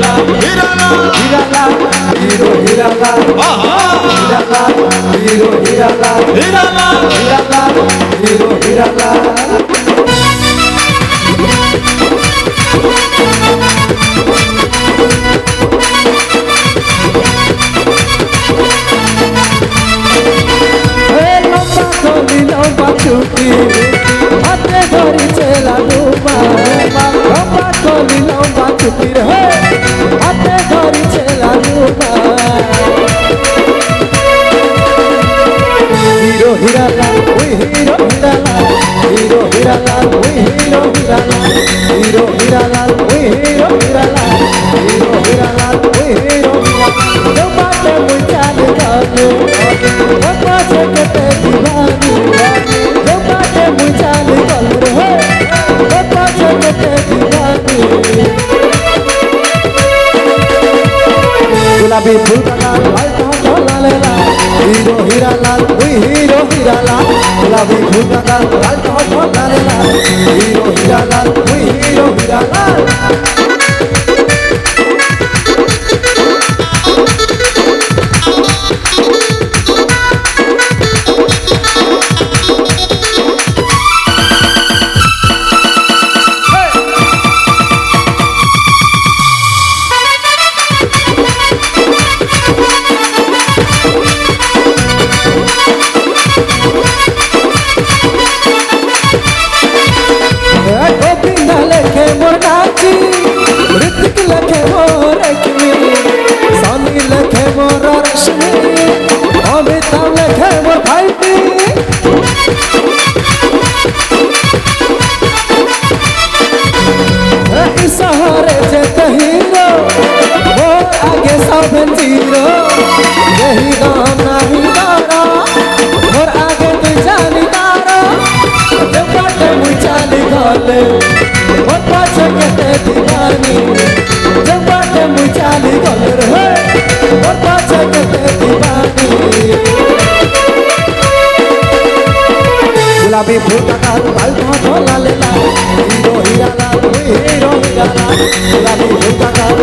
लाल Hira Lal Hira Lal hero Hira Lal Hira Lal hero Hira Lal Hira Lal Hira Lal hero Hira Lal लंबा चुटी हाथे धरिছে লালুমা লম্বা কলি লম্বা চুটি রে হাতে ধরিছে লালুমা হিরো হীরা লাল ওই হিরো হীরা লাল হিরো হীরা লাল ওই হিরো হীরা লাল হিরো হীরা লাল ওই হিরো হীরা লাল হিরো হীরা লাল ওই হিরো হীরা লাল বাতে মুই চালে গালো বাবা ছেকে দিবানি বাতে মুই চালে গালো রে বাবা ছেকে দিবানি गुलाबी फूल का लाल लाल लाल लाल हीरो हीरा लाल वही हीरो हीरा लाल गुलाबी फूल का लाल लाल लाल लाल हीरो हीरा लाल वही हीरो हीरा लाल गोविंद लखे मोर नाची ऋतिक लखे मोर रश्मि सनी लखे मोर रश्मि अमिताभ लखे मोर भाईटी इस सहारे जेते हीरो मोर आगे सब जीरो यही गाम नहीं दारा मोर आगे तू जानी दारा जब बाटे मुझ चाली गले मोर पाछे केते दीवानी जब बाटे मुझ चाली गले रे मोर पाछे केते दीवानी गुलाबी फूल का लाल लाल लाल लाल हीरो हीरा लाल वही हीरो हीरा लाल गुलाबी फूल का लाल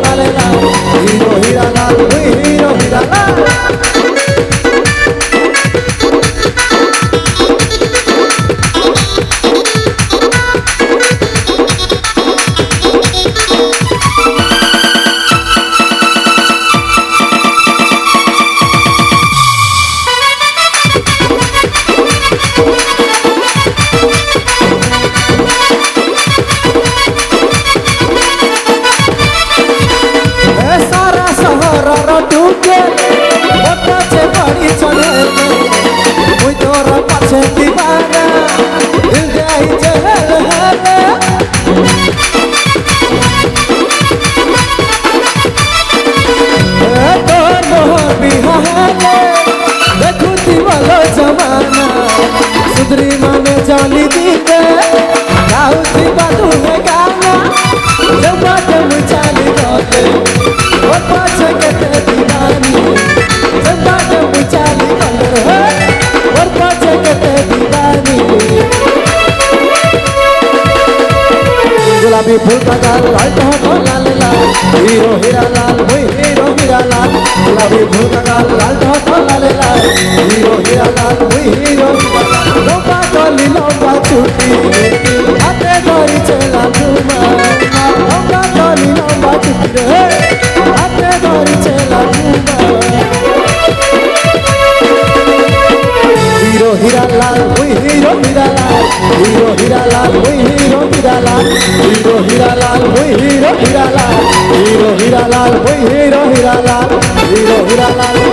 लाल लाल हीरो हीरा लाल वही हीरो हीरा लाल सारा सहरा टूटे मोटा से बड़ी चले मुई तोरा पाछे दीवाना दिल जाई चहल हले तोर मोहर बिहाले देखुती वाला जमाना सुधरी माने जाली दीदे गाउती बातू है गाना जब बाटे मुई चाली गले और पाछे केते दीवानी जब बाटे मुई चाली गले और पाछे केते दीवानी गुलाबी फूल का लाल लाल लाल हीरो हीरा लाल वही हीरो हीरा लाल गुलाबी फूल का लाल लाल लाल हीरो हीरा लाल वही हीरो हीरा लाल लंबा कली लंबा चुटी हाथे धरिছে লালুমা लंबा कली लंबा चुटी रे हाथे धरिছে লালুমা हीरो हीरा लाल वही हीरो हीरा लाल हीरो हीरा लाल वही हीरो हीरा लाल हीरो हीरा लाल वही हीरो हीरा लाल हीरो हीरा लाल वही हीरो हीरा लाल हीरो हीरा लाल